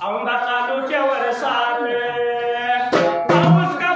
औंधा चालूच्या वर्षात पाऊस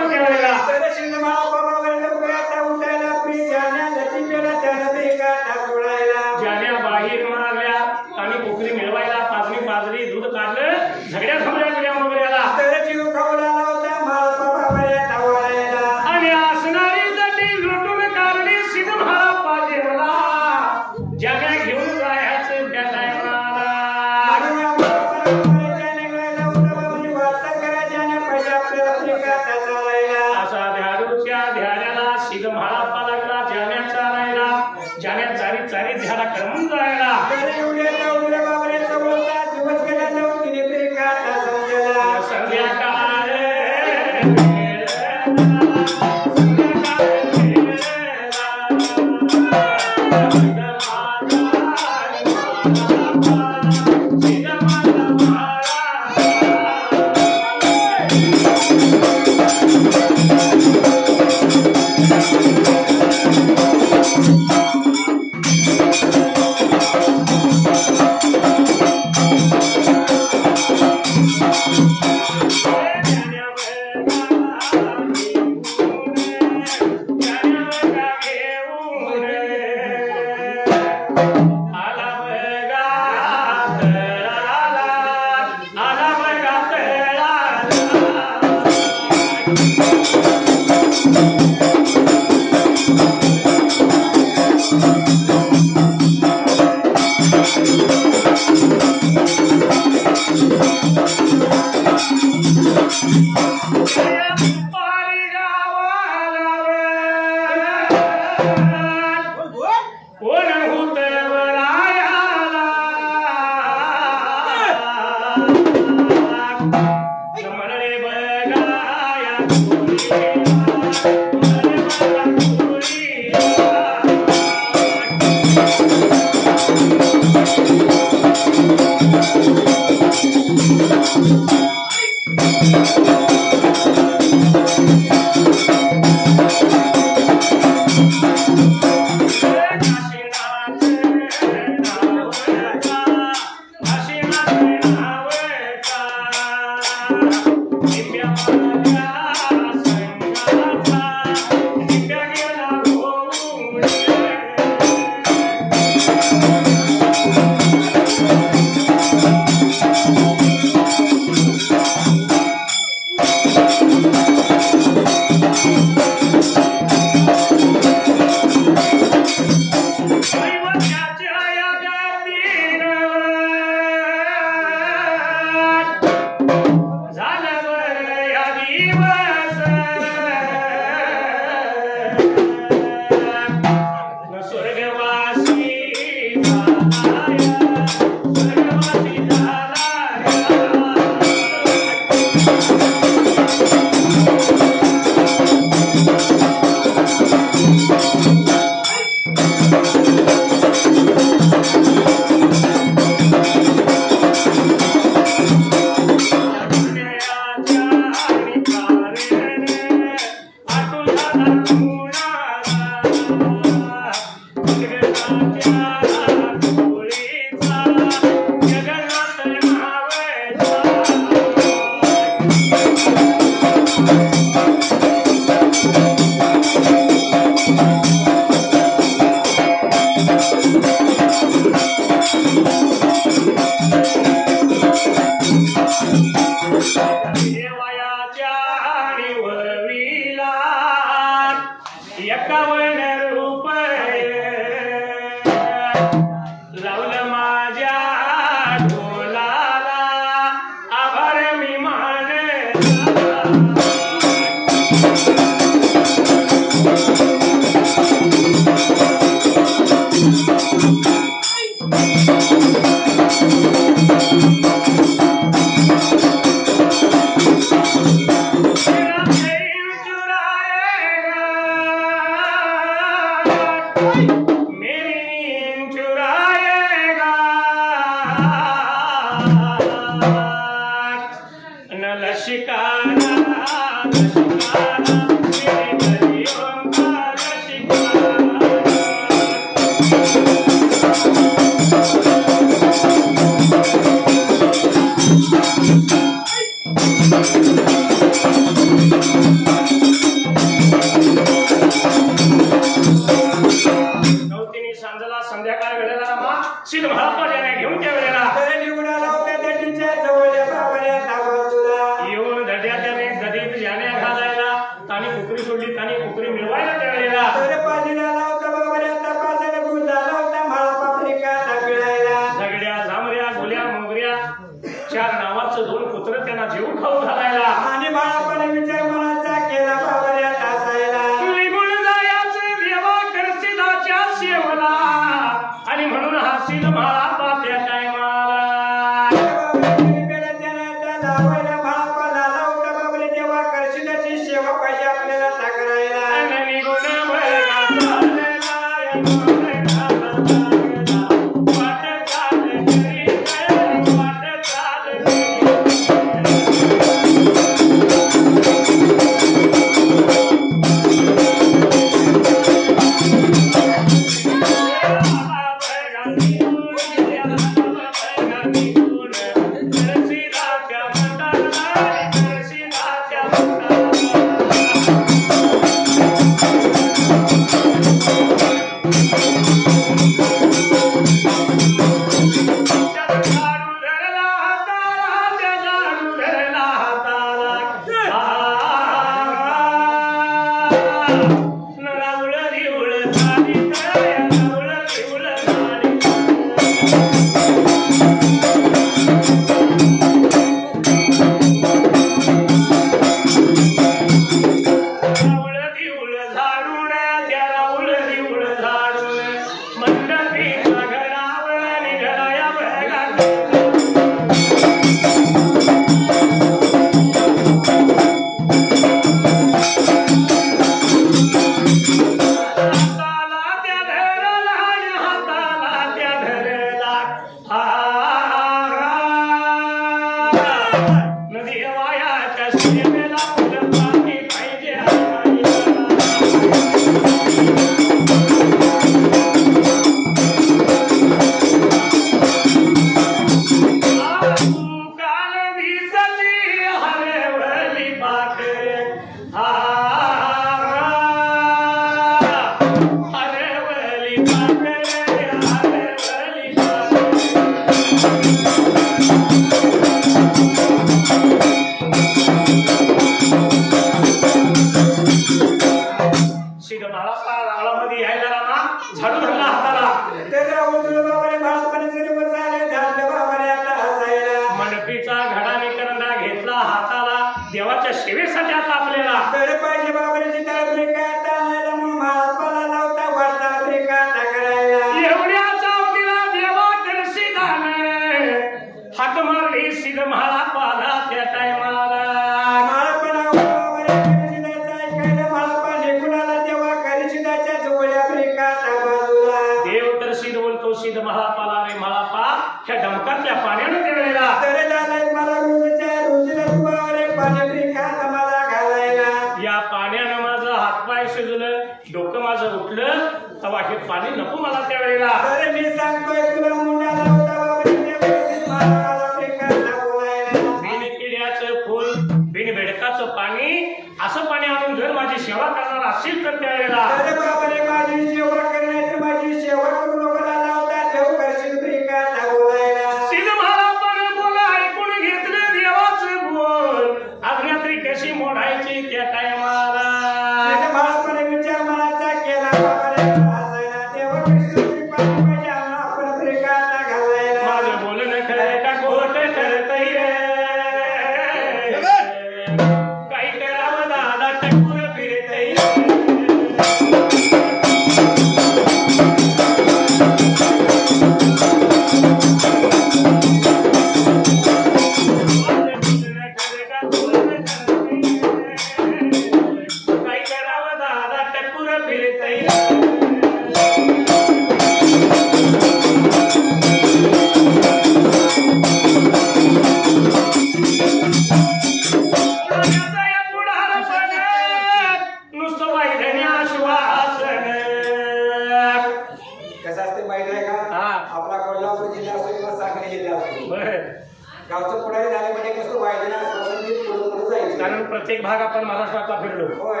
प्रत्येक भाग आपण महाराष्ट्रातला फिरलो. होय.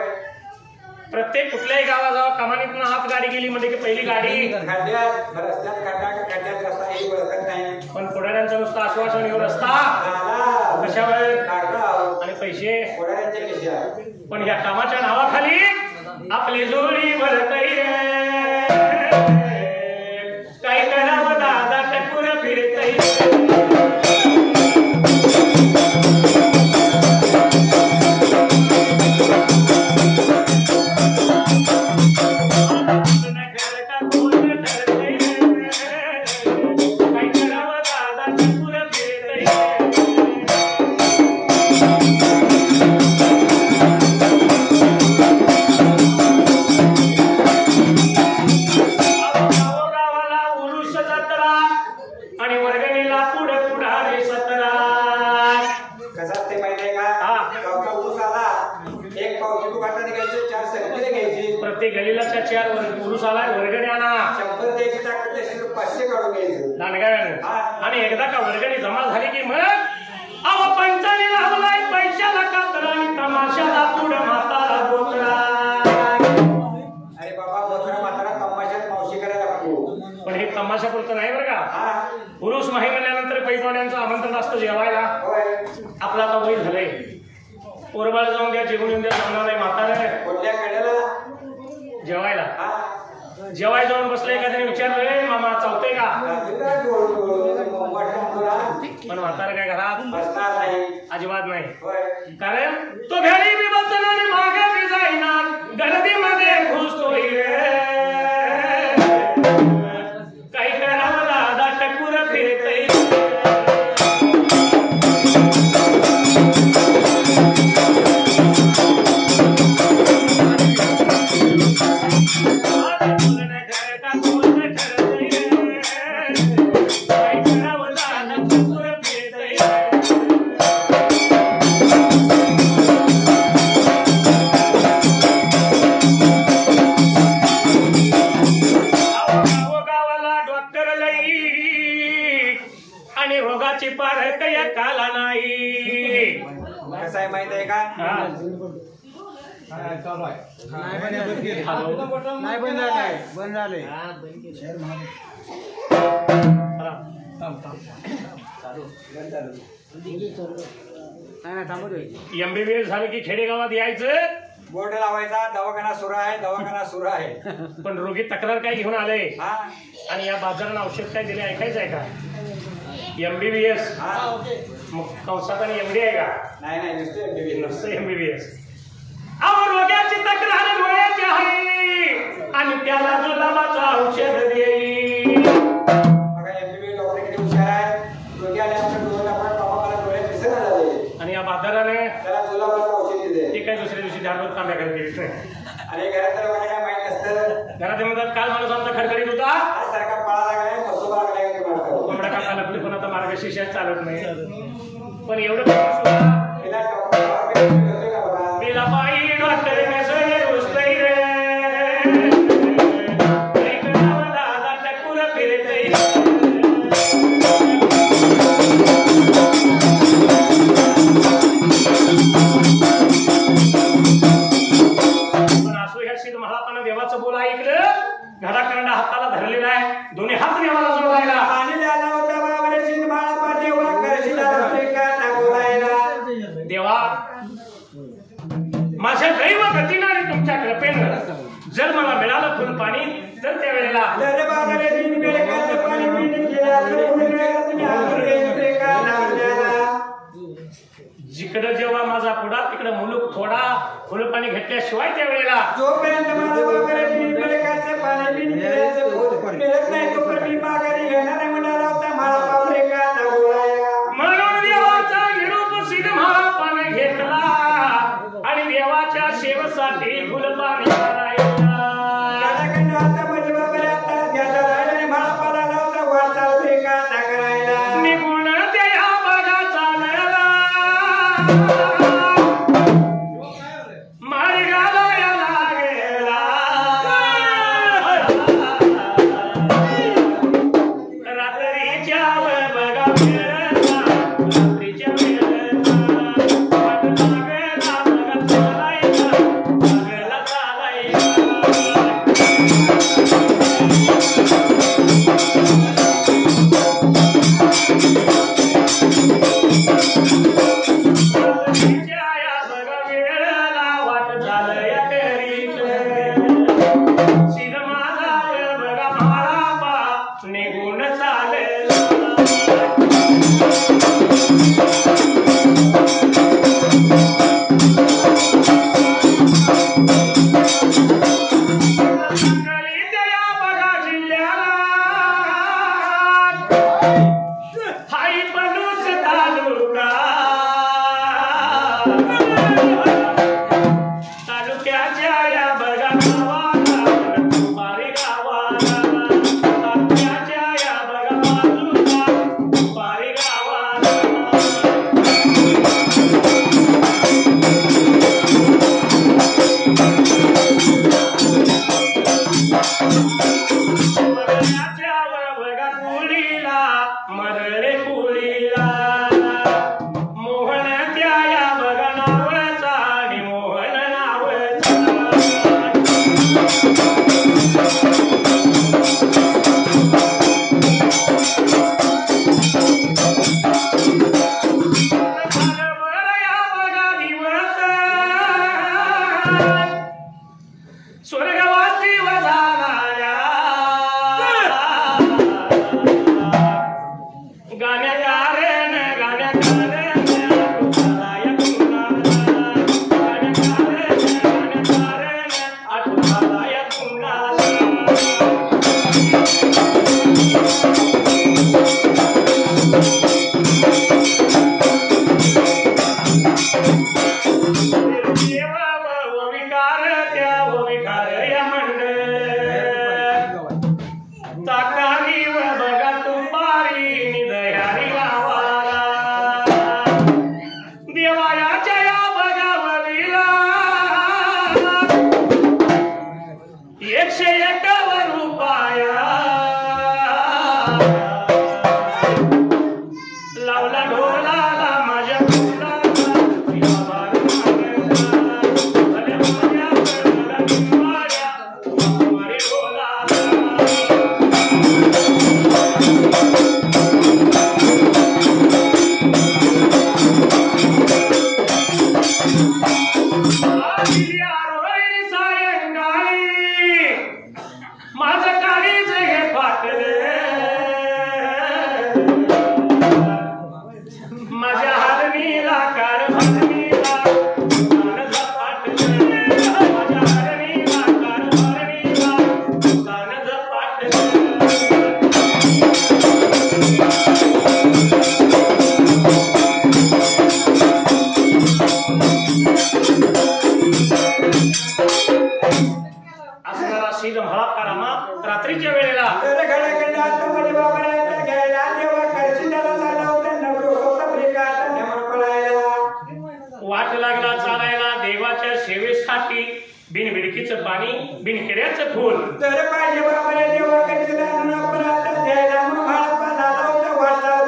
प्रत्येक कुठल्याही गावाजवळ कमानीतून हात गाडी गेली म्हणजे की पहिली गाडी खड्ड्यात रस्त्यात खड्ड्यात रस्ता हे ओळखत नाही. पण पुढाऱ्यांचं नुसतं आश्वासन येऊ रस्ता कशावर आणि पैसे पुढाऱ्यांच्या खिशात. पण या कामाच्या नावाखाली आपली जोडी भरतई काय करावं दादा टकुर फिरतई. प्रत्येक गलीला 4 पुरुष आलाय वर्गणी आणा 100 द्यायची ताकद असेल तर 500 काढून घ्यायचं दांडगाव्यानं. आणि एकदा का वर्गणी जमा झाली की मग अहो पंचाने लावलाय पैशाला कातरा आणि तमाशाला पुढं म्हातारा बोकरा. अरे बाबा बोकरा म्हातारा तमाशात मावशी करायला लागतो. पण हे तमाशा पुरतं नाही बरं का. पुरुष माही म्हणल्यानंतर पैठवाड्यांचं आमंत्रण असतं जेवायला. आपला आता वय झालंय पोरबाळ जाऊन द्या जेवून येऊन द्या सांगणार नाही म्हातारा कोणत्या कड्याला जेवायला. जेवाय जाऊन बसले एखाद्याने विचारलं मामा चावतंय का. पण म्हातारा काय घरात बसणार नाही अजिबात नाही. कारण तो घरी बी बसतो आणि मागे बी जाईना गर्दीमध्ये घुसतोय. काही करावं दादा टकुर फिरतय. आणि रोगाची पारख या काला नाही. कसं आहे माहित आहे का. नाही बंद झाले. MBBS झालं की खेडेगावात यायचं बोर्ड लावायचा दवाखाना सुरू आहे. पण रोगी तक्रार काय घेऊन आले आणि या बाजारानं औषध काय दिले ऐकायचं आहे का. MBBS मग कंसात आणि MD आहे का. नाही नुसतं MBBS. रोग्याची तक्रार डोळ्याची आहे आणि त्याला जुलाबाचं औषध देईल. बघा MBBS डॉक्टर किती हुशार आहे. रोगी आल्यानंतर डोळ्यात दिसत झाले आणि या बाजाराने त्याला जुलाबाचं औषध दिले. ते काय दुसऱ्या दिवशी झाडवर तांब्या घालून आणि घरात लोकांना काय माहित नसतं. घरात म्हणतात काल माणूस आमचा खडखडीत होता आज सारखा पळा लागलाय मसोबा लागलाय कोंबडा काका लपले पण आता मार्गशीर्ष चालत नाही. पण एवढं तिला बाई डॉक्टर घुसतय रे दादा टकुर फिरतय. पण असो ह्या शिद महापानं देवाचं बोल ऐकलं. घराकरंडा हाताला धरलेला आहे. दोन्ही हात देवाला जोडायला देवा माझ्या दैव गतीनं आणि तुमच्या कृपेनं जर मला मिळालं फुल पाणी तर त्यावेळेला जिकडं जेव्हा माझा पुढा तिकडं मुलूक थोडा फुल पाणी घेतल्याशिवाय त्यावेळेला जोपर्यंत पाणी मिळत नाही तोपर्यंत मी माघारी घेणार म्हणून देवाचा निरोप सिद्ध महापान घेतला आणि देवाच्या सेवेसाठी फुलपाणी निघून त्या बघाचा मेला मार्गाला गेला. रात्रीच्या बघा रात्रीच्या 101 रुपया लावला ढोलाला माझ्या माझं काळीच हे फाटले माझ्या हरणीला कारभारणीला कान झपाटले माझ्या हरणीला कारभारणीला कान झपाटले असणारा शील म्हळाकारामा रात्रीच्या वेळेला तर घडाकडे आतमध्ये बाबाने तर घ्यायला तेव्हा करशी त्याला झाला होता नवरो होता ब्रेकात नेमून पळायला वाट लागला चालायला देवाच्या सेवेसाठी बिनविडकीचं पाणी बिनकिड्याचं फूल तर पाहिजे बाबाने तेव्हा करशी त्याला नवरा घ्यायला मग झाला होता वाटला